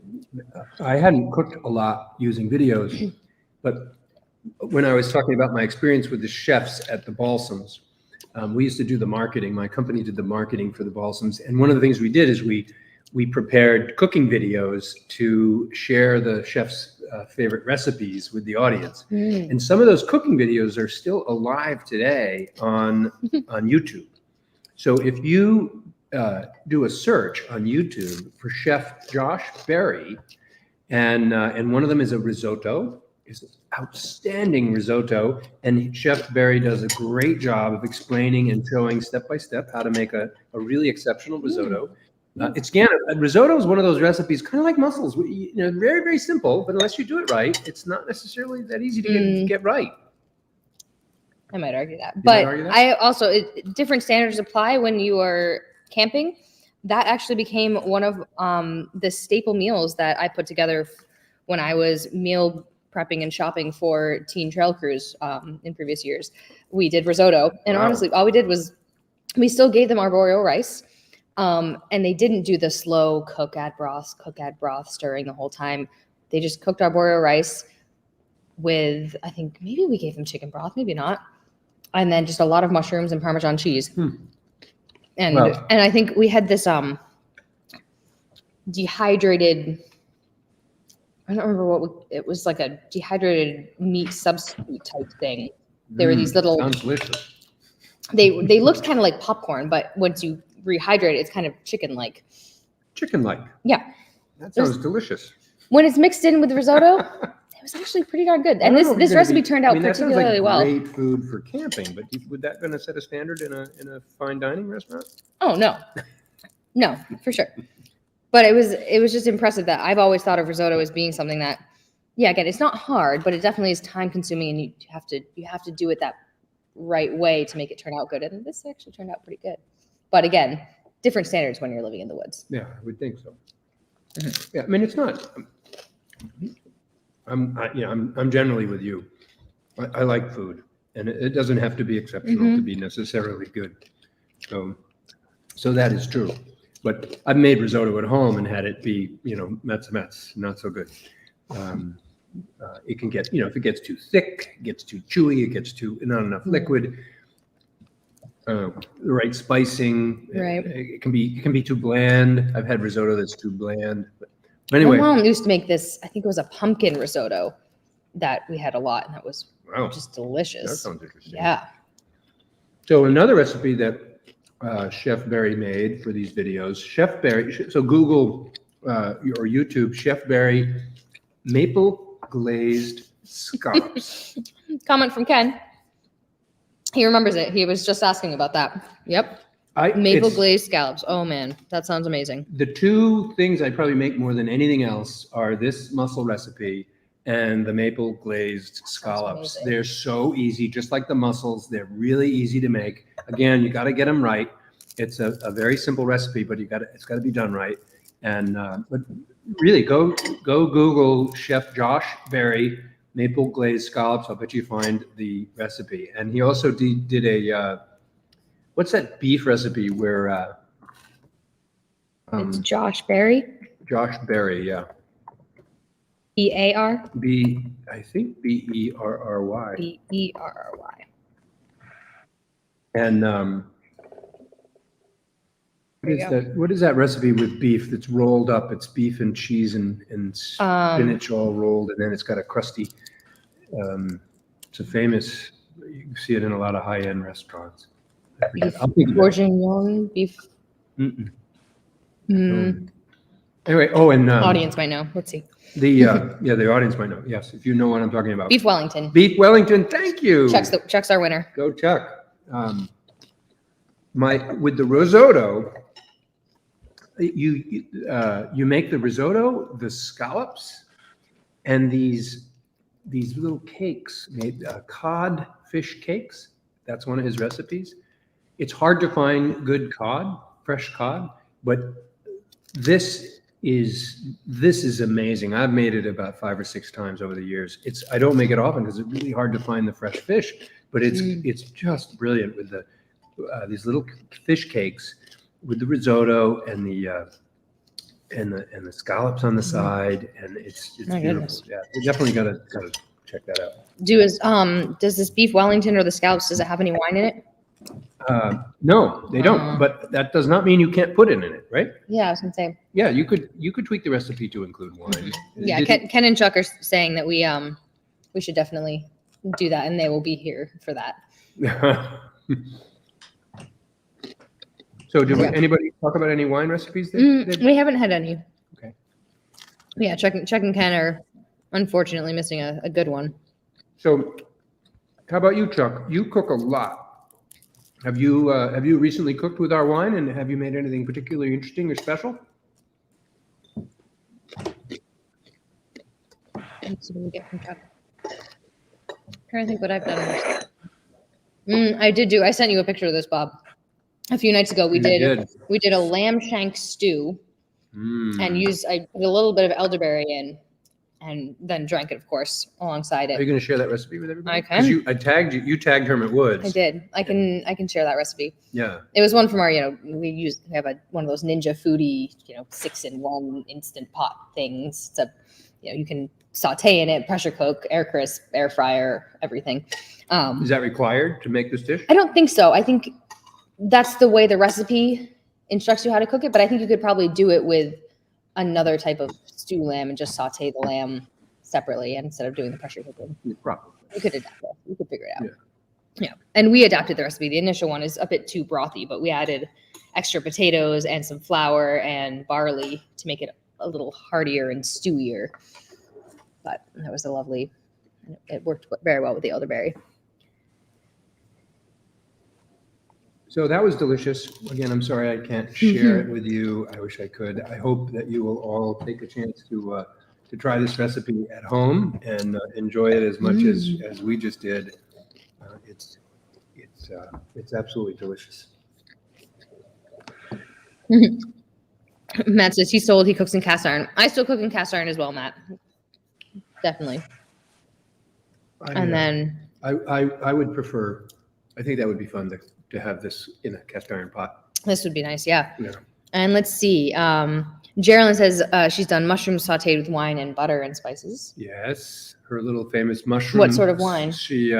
I hadn't cooked a lot using videos, but when I was talking about my experience with the chefs at the Balsams, we used to do the marketing. My company did the marketing for the Balsams, and one of the things we did is we prepared cooking videos to share the chef's favorite recipes with the audience. And some of those cooking videos are still alive today on YouTube. So if you do a search on YouTube for Chef Josh Berry, and one of them is a risotto. It's an outstanding risotto, and Chef Berry does a great job of explaining and showing step by step how to make a really exceptional risotto. Risotto is one of those recipes, kind of like mussels. Very, very simple, but unless you do it right, it's not necessarily that easy to get right. I might argue that, You but might argue that? I also different standards apply when you are camping. That actually became one of the staple meals that I put together when I was meal prepping and shopping for teen trail crews in previous years. We did risotto, and honestly, all we did was we still gave them arboreal rice, and they didn't do the slow cook, add broth, stirring the whole time. They just cooked arboreal rice with, I think maybe we gave them chicken broth, maybe not, and then just a lot of mushrooms and Parmesan cheese. And I think we had this dehydrated, I don't remember it was, like a dehydrated meat substitute type thing. There were these little, sounds delicious. They looked kind of like popcorn, but once you rehydrate it, it's kind of chicken-like. Chicken-like. Yeah. That sounds delicious. When it's mixed in with risotto, it was actually pretty darn good. And this recipe turned out particularly well. Great food for camping, but would that going to set a standard in a fine dining restaurant? Oh no, for sure. But it was just impressive that I've always thought of risotto as being something that, yeah, again, it's not hard, but it definitely is time consuming, and you have to do it that right way to make it turn out good. And this actually turned out pretty good. But again, different standards when you're living in the woods. Yeah, I would think so. Yeah, I mean, it's not. I'm generally with you. I like food, and it doesn't have to be exceptional to be necessarily good. So that is true. But I've made risotto at home and had it be, Mets, not so good. It can get, if it gets too thick, it gets too chewy, it gets not enough liquid. The right spicing. Right. It can be too bland. I've had risotto that's too bland. But anyway. My mom used to make this, I think it was a pumpkin risotto that we had a lot, and that was just delicious. That sounds interesting. Yeah. So another recipe that Chef Berry made for these videos, Chef Berry. So Google or YouTube Chef Berry maple glazed scallops. Comment from Ken. He remembers it. He was just asking about that. Yep. Maple It's- glazed scallops. Oh man, that sounds amazing. The two things I probably make more than anything else are this mussel recipe and the maple glazed scallops. amazing. They're so easy, just like the mussels. They're really easy to make. Again, you got to get them right. It's a very simple recipe, but it's got to be done right. And but really, go Google Chef Josh Berry maple glazed scallops. I'll bet you find the recipe. And he also did a what's that beef recipe where It's Josh Berry. Josh Berry, yeah. B-A-R? I think Berry. B-E-R-R-Y. And what is that recipe with beef that's rolled up? It's beef and cheese and spinach all rolled, and then it's got a crusty. It's a famous. You can see it in a lot of high-end restaurants. Beef bourguignon, beef. Anyway, and Audience might know. Let's see. the audience might know. Yes, if you know what I'm talking about. Beef Wellington. Beef Wellington. Thank you. Chuck's our winner. Go Chuck. With the risotto, you make the risotto, the scallops, and these little cakes made cod fish cakes. That's one of his recipes. It's hard to find good cod, fresh cod, but this is amazing. I've made it about 5 or 6 times over the years. I don't make it often because it's really hard to find the fresh fish, but it's just brilliant with these little fish cakes with the risotto and the scallops on the side, and it's My beautiful. goodness. Yeah, you definitely gotta check that out. Does this beef Wellington or the scallops, does it have any wine in it? No, they don't. But that does not mean you can't put it in it, right? Yeah, I was gonna say. Yeah, you could tweak the recipe to include wine. Yeah, Ken and Chuck are saying that we should definitely do that, and they will be here for that. So, anybody talk about any wine recipes? We haven't had any. Okay. Yeah, Chuck and Ken are unfortunately missing a good one. So, how about you, Chuck? You cook a lot. Have you recently cooked with our wine, and have you made anything particularly interesting or special? Let's see what we get from Chuck. Trying to think what I've done. I sent you a picture of this, Bob. A few nights ago, we did a lamb shank stew, and I put a little bit of elderberry in, and then drank it, of course, alongside Are it. you going to share that recipe with everybody? I can. You tagged Hermit Woods. I did. I can share that recipe. Yeah. It was one from our, we have one of those Ninja Foodie, 6-in-1 instant pot things. It's you can saute in it, pressure cook, air crisp, air fryer, everything. Is that required to make this dish? I don't think so. I think that's the way the recipe instructs you how to cook it, but I think you could probably do it with another type of stew lamb and just saute the lamb separately instead of doing the pressure cooking. Probably. You could adapt it. You could figure it out. Yeah. Yeah. And we adapted the recipe. The initial one is a bit too brothy, but we added extra potatoes and some flour and barley to make it a little heartier and stewier. But that was it worked very well with the elderberry. So that was delicious. Again, I'm sorry I can't share it with you. I wish I could. I hope that you will all take a chance to try this recipe at home and enjoy it as much as we just did. It's absolutely delicious. Matt says he's told he cooks in cast iron. I still cook in cast iron as well, Matt. Definitely. Then I would prefer. I think that would be fun to have this in a cast iron pot. This would be nice, yeah. Yeah. And let's see. Geraldine says she's done mushrooms sauteed with wine and butter and spices. Yes, her little famous mushroom. What sort of wine? She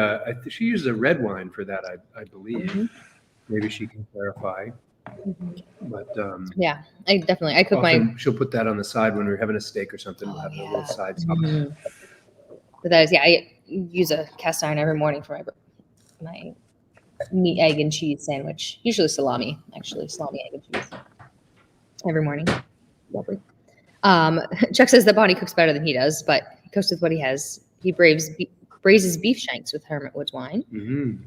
uses a red wine for that, I believe. Maybe she can clarify. But yeah, I cook she'll put that on the side when we're having a steak or something. We'll have a little side sauce. But that is, I use a cast iron every morning for my meat, egg, and cheese sandwich. Usually salami, egg, and cheese every morning. Lovely. Chuck says that Bonnie cooks better than he does, but he cooks with what he has. he braises beef shanks with Hermit Woods wine. Mhm.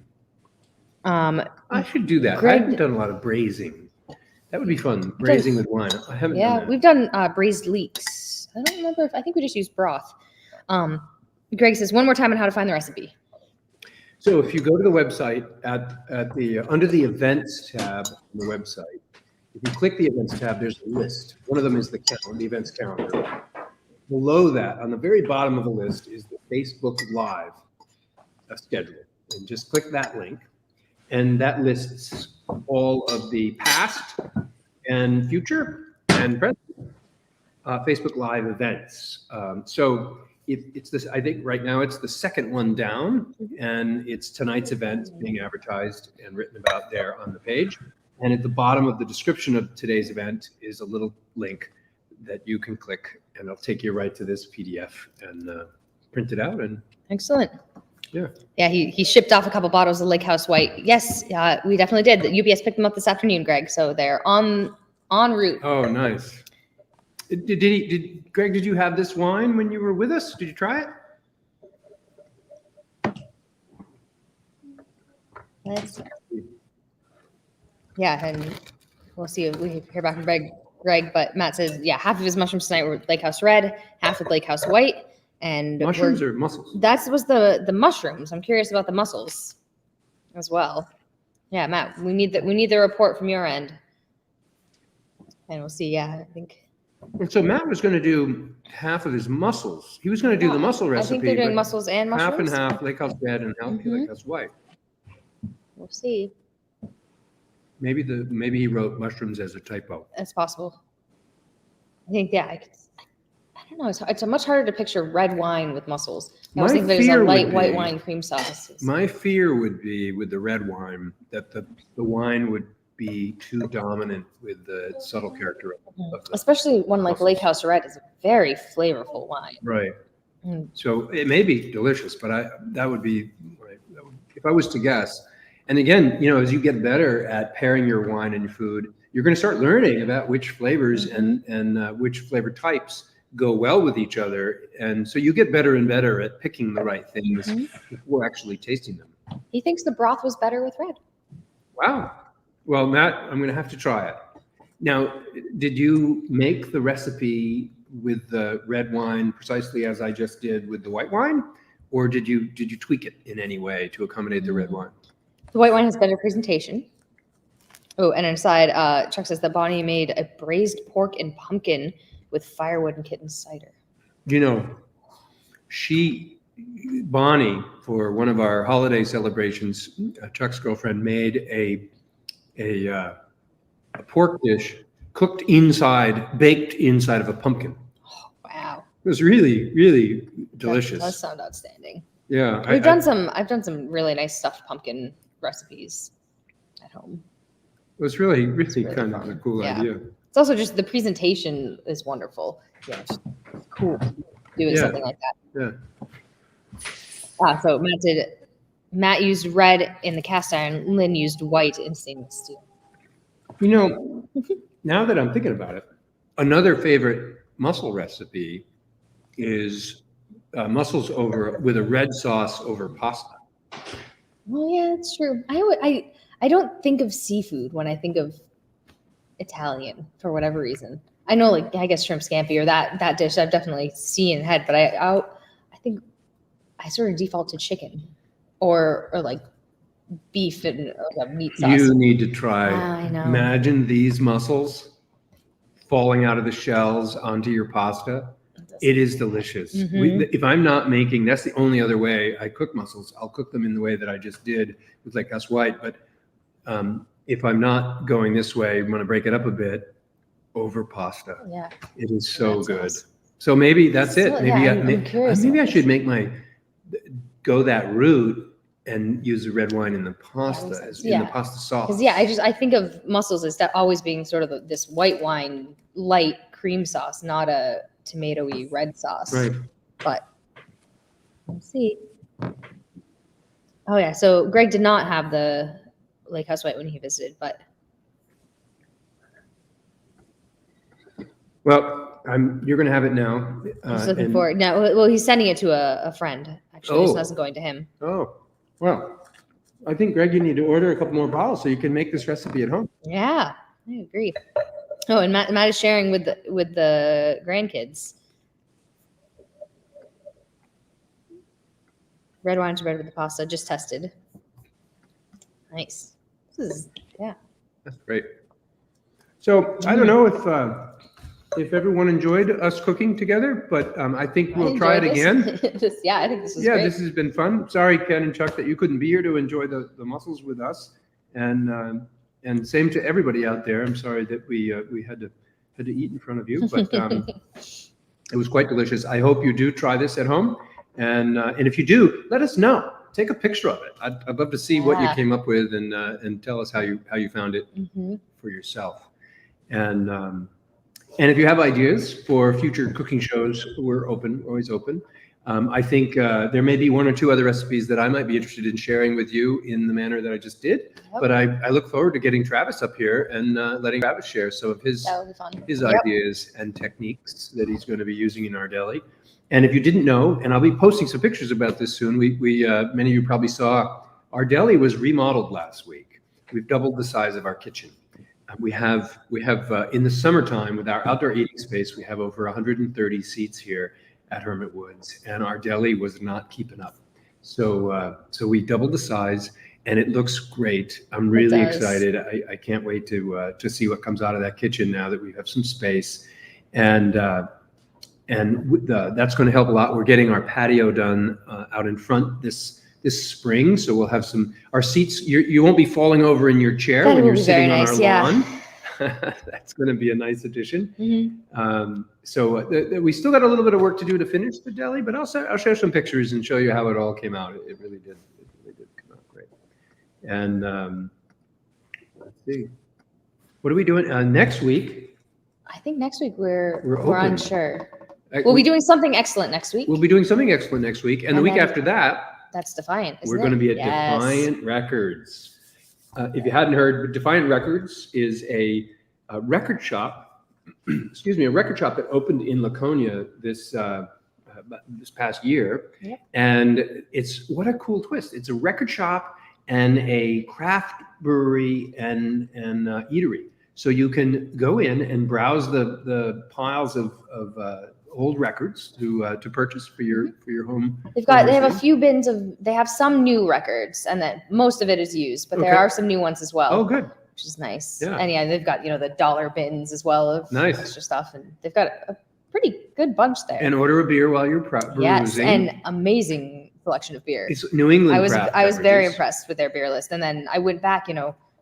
Um, I should do that. I Greg- haven't done a lot of braising. That would be fun. Braising with wine. I haven't done yeah, that. we've done braised leeks. I don't remember I think we just used broth. Greg says one more time on how to find the recipe. So if you go to the website at the under the events tab on the website, if you click the events tab, there's a list. One of them is the events calendar. Below that, on the very bottom of the list, is the Facebook Live schedule. And just click that link. And that lists all of the past and future and present Facebook Live events. So it's this, I think right now it's the second one down, and it's tonight's event being advertised and written about there on the page. And at the bottom of the description of today's event is a little link that you can click, and it'll take you right to this PDF and print it out. And Excellent. yeah. Yeah, he shipped off a couple bottles of Lake House White. Yes, we definitely did. The UPS picked them up this afternoon, Greg. So they're en route. Oh, nice. Greg, did you have this wine when you were with us? Did you try it? Let's see. Yeah, and we'll see if we hear back from Greg. But Matt says, yeah, half of his mushrooms tonight were Lake House Red, half with Lake House White. And Mushrooms or mussels? That was the mushrooms. I'm curious about the mussels as well. Yeah, Matt, we need the report from your end, and we'll see. Yeah, I think. And so Matt was going to do half of his mussels. He was going to do the mussel recipe. I think they're doing mussels and mushrooms. Half and half, Lake House Red and half Lake House White. We'll see. Maybe he wrote mushrooms as a typo. That's possible. I think I don't know. It's much harder to picture red wine with mussels. I was thinking there's a light white wine cream sauce. My fear would be with the red wine that the wine would be too dominant with the subtle character of the especially one like mussels. Lake House Red is a very flavorful wine. Right. Mm. So it may be delicious, but that would be right. If I was to guess. And again, as you get better at pairing your wine and your food, you're going to start learning about which flavors and which flavor types go well with each other. And so you get better and better at picking the right things before actually tasting them. He thinks the broth was better with red. Wow. Well, Matt, I'm going to have to try it. Now, did you make the recipe with the red wine precisely as I just did with the white wine? Or did you tweak it in any way to accommodate the red wine? The white wine has better presentation. Oh, and inside, Chuck says that Bonnie made a braised pork and pumpkin with firewood and kitten cider. Bonnie, for one of our holiday celebrations, Chuck's girlfriend made a pork dish baked inside of a pumpkin. Oh, wow. It was really, really delicious. That does sound outstanding. Yeah. I've done some really nice stuffed pumpkin recipes at home. It was really, really really kind fun. of a cool Yeah. idea. It's also just the presentation is wonderful. Yeah, it's cool doing something like that. Yeah. So Matt used red in the cast iron. Lynn used white in stainless steel. Now that I'm thinking about it, another favorite mussel recipe is mussels with a red sauce over pasta. Oh yeah, that's true. I don't think of seafood when I think of Italian for whatever reason. I know, like, I guess shrimp scampi or that dish I've definitely seen in head, but I think I sort of default to chicken or like beef and meat sauce. You need to try. I know. Imagine these mussels falling out of the shells onto your pasta. It is delicious. If I'm not making, that's the only other way I cook mussels. I'll cook them in the way that I just did with Lake House White. But if I'm not going this way, I'm going to break it up a bit over pasta. Yeah. It is so good. So maybe that's it. Maybe I'm curious. maybe I should go that route and use the red wine in the pasta in the pasta sauce. Because I think of mussels as always being sort of this white wine light cream sauce, not a tomatoey red sauce. Right. But we'll see. Oh yeah. So Greg did not have the Lake House White when he visited, but well, You're going to have it now. I'm just looking and- forward. No, well, he's sending it to a friend. Actually, this wasn't going to him. Oh, well, I think, Greg, you need to order a couple more bottles so you can make this recipe at home. Yeah, I agree. Oh, and Matt is sharing with the grandkids. Red wine to bread with the pasta, just tested. Nice. This is, yeah. That's great. So I don't know if everyone enjoyed us cooking together, but I think we'll try it again. Yeah, I think this is Yeah, great. this has been fun. Sorry, Ken and Chuck, that you couldn't be here to enjoy the mussels with us, and same to everybody out there. I'm sorry that we had to eat in front of you, but it was quite delicious. I hope you do try this at home, and if you do, let us know. Take a picture of it. I'd love to see what you came up with, and tell us how you found it for yourself. And if you have ideas for future cooking shows, we're open, always open. I think there may be one or two other recipes that I might be interested in sharing with you in the manner that I just did. Yep. But I look forward to getting Travis up here and letting Travis share some of his ideas and techniques that he's going to be using in our deli. And if you didn't know, and I'll be posting some pictures about this soon, we many of you probably saw our deli was remodeled last week. We've doubled the size of our kitchen. We have in the summertime with our outdoor eating space, we have over 130 seats here at Hermit Woods, and our deli was not keeping up. So we doubled the size, and it looks great. I'm really excited. I can't wait to see what comes out of that kitchen now that we have some space, and that's going to help a lot. We're getting our patio done out in front this spring, so we'll have our seats. You won't be falling over in your chair when you're sitting on our lawn. That's going to be a nice addition. So we still got a little bit of work to do to finish the deli, but I'll share some pictures and show you how it all came out. It really did. It really did come out great. And let's see, what are we doing next week? I think next week we're unsure. We'll be doing something excellent next week. We'll be doing something excellent next week, and the week after that. That's Defiant. We're going to be at Defiant Records. If you hadn't heard, Defiant Records is a record shop. Excuse me, a record shop that opened in Laconia this past year, and what a cool twist! It's a record shop and a craft brewery and eatery. So you can go in and browse the piles of old records to purchase for your home. They have a few bins they have some new records, and then most of it is used, but there are some new ones as well. Oh, good. Which is nice. Yeah. And they've got the dollar bins as well of extra stuff, and they've got a pretty good bunch there. And order a beer while you're perusing. Yes, and amazing selection of beer. It's New England. I was very impressed with their beer list, and then I went back,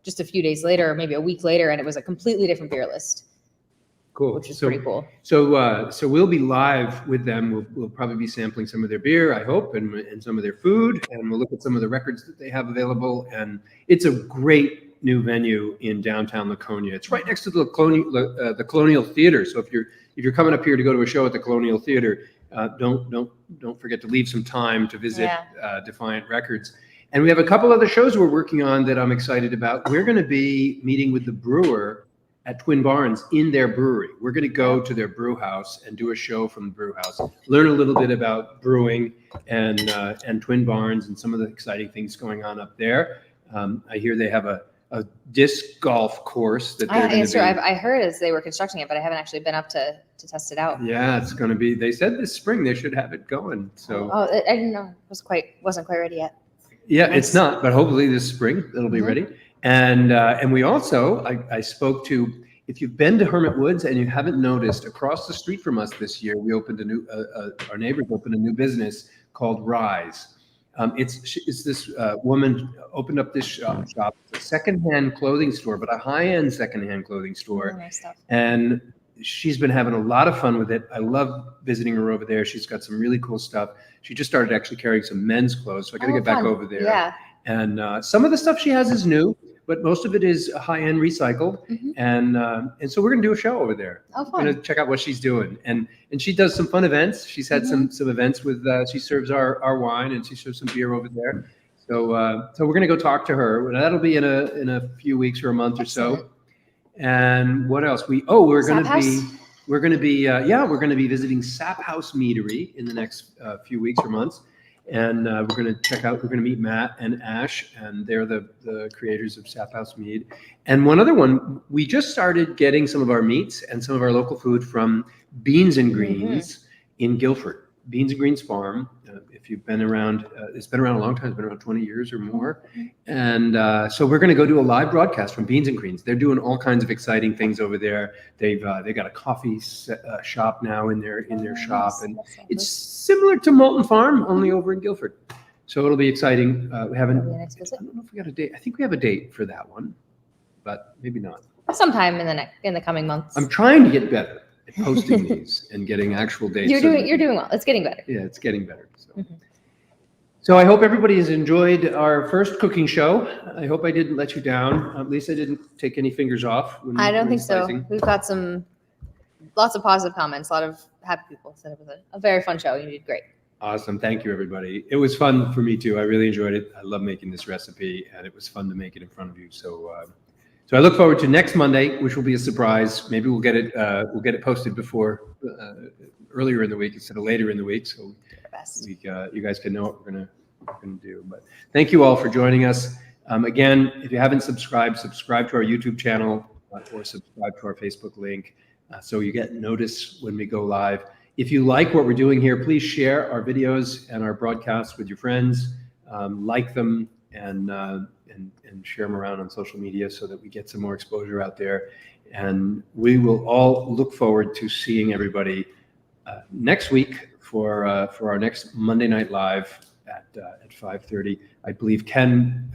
just a few days later, maybe a week later, and it was a completely different beer list. Cool. Which is pretty cool. So we'll be live with them. We'll probably be sampling some of their beer, I hope, and some of their food, and we'll look at some of the records that they have available. And it's a great new venue in downtown Laconia. It's right next to the Colonial Theater. So if you're coming up here to go to a show at the Colonial Theater, don't forget to leave some time to visit Defiant Records. And we have a couple other shows we're working on that I'm excited about. We're going to be meeting with the brewer at Twin Barns in their brewery. We're going to go to their brew house and do a show from the brew house, learn a little bit about brewing and Twin Barns and some of the exciting things going on up there. I hear they have a disc golf course that they're going to be. I heard as they were constructing it, but I haven't actually been up to test it out. Yeah, it's going to be. They said this spring they should have it going. So I didn't know. Wasn't quite ready yet. Yeah, nice. It's not, but hopefully this spring it'll be ready. And we also, I spoke to, if you've been to Hermit Woods and you haven't noticed, across the street from us this year, we opened our neighbors opened a new business called Rise. It's this woman opened up this shop, a secondhand clothing store, but a high-end secondhand clothing store. Nice stuff. And she's been having a lot of fun with it. I love visiting her over there. She's got some really cool stuff. She just started actually carrying some men's clothes, so I got to get back over there. Yeah. And some of the stuff she has is new, but most of it is high-end recycled. And so we're going to do a show over there. Oh, fun. We're going to check out what she's doing. And she does some fun events. She's had some events with, she serves our wine and she serves some beer over there. So we're going to go talk to her. That'll be in a few weeks or a month or so. And what else? We're going to be we're going to be we're going to be visiting Sap House Meadery in the next few weeks or months, and we're going to meet Matt and Ash, and they're the creators of Sap House Mead. And one other one, we just started getting some of our meats and some of our local food from Beans and Greens in Guildford. Beans and Greens Farm. If you've been around, it's been around a long time. It's been around 20 years or more. And so we're going to go do a live broadcast from Beans and Greens. They're doing all kinds of exciting things over there. They've got a coffee shop now in their shop, and it's similar to Molten Farm, only over in Guildford. So it'll be exciting. We haven't. I don't know if we got a date. I think we have a date for that one, but maybe not. Sometime in the coming months. I'm trying to get better at posting these and getting actual dates. You're doing well. It's getting better. Yeah, it's getting better. So. So I hope everybody has enjoyed our first cooking show. I hope I didn't let you down. At least I didn't take any fingers off. I don't think so. We've got lots of positive comments. A lot of happy people said it was a very fun show. You did great. Awesome. Thank you, everybody. It was fun for me too. I really enjoyed it. I love making this recipe, and it was fun to make it in front of you. So I look forward to next Monday, which will be a surprise. Maybe we'll get it posted before earlier in the week instead of later in the week. So you guys can know what we're gonna do. But thank you all for joining us. Again, if you haven't subscribed to our YouTube channel or subscribe to our Facebook link so you get notice when we go live. If you like what we're doing here, please share our videos and our broadcasts with your friends. Like them and share them around on social media so that we get some more exposure out there. And we will all look forward to seeing everybody next week for our next Monday Night Live at 5:30. I believe Ken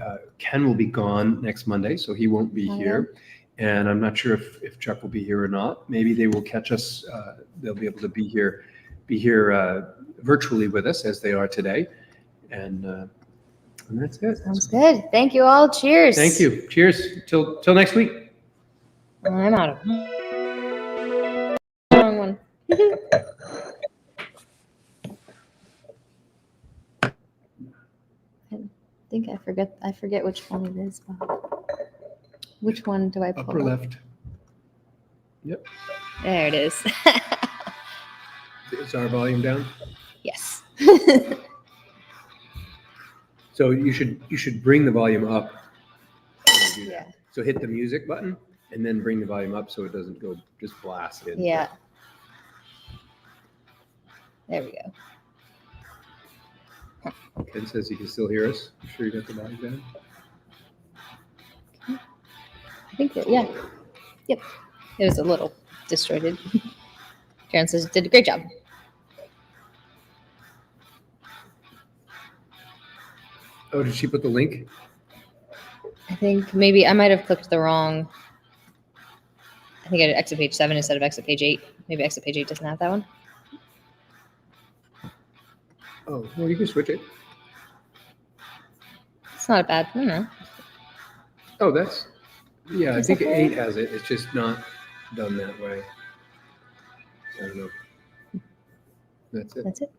will be gone next Monday, so he won't be here. And I'm not sure if Chuck will be here or not. Maybe they will catch us. They'll be able to be here virtually with us as they are today. And that's it. Sounds good. Thank you all. Cheers. Thank you. Cheers. Till next week. I'm out of wrong one. I think I forget which one it is. Which one do I pull? Upper left. Yep. There it is. Is our volume down? Yes. So you should bring the volume up. Yeah. So hit the music button and then bring the volume up so it doesn't go just blast in. Yeah. There we go. Ken says he can still hear us. You sure you got the volume down? I think that, yeah. Yep. It was a little distorted. Karen says did a great job. Oh, did she put the link? I think maybe I might have clicked the wrong. I think I did exit page 7 instead of exit page 8. Maybe exit page 8 doesn't have that one. Oh, well, you can switch it. It's not bad. I don't know. Oh, I think 8 has it. It's just not done that way. I don't know. That's it. That's it.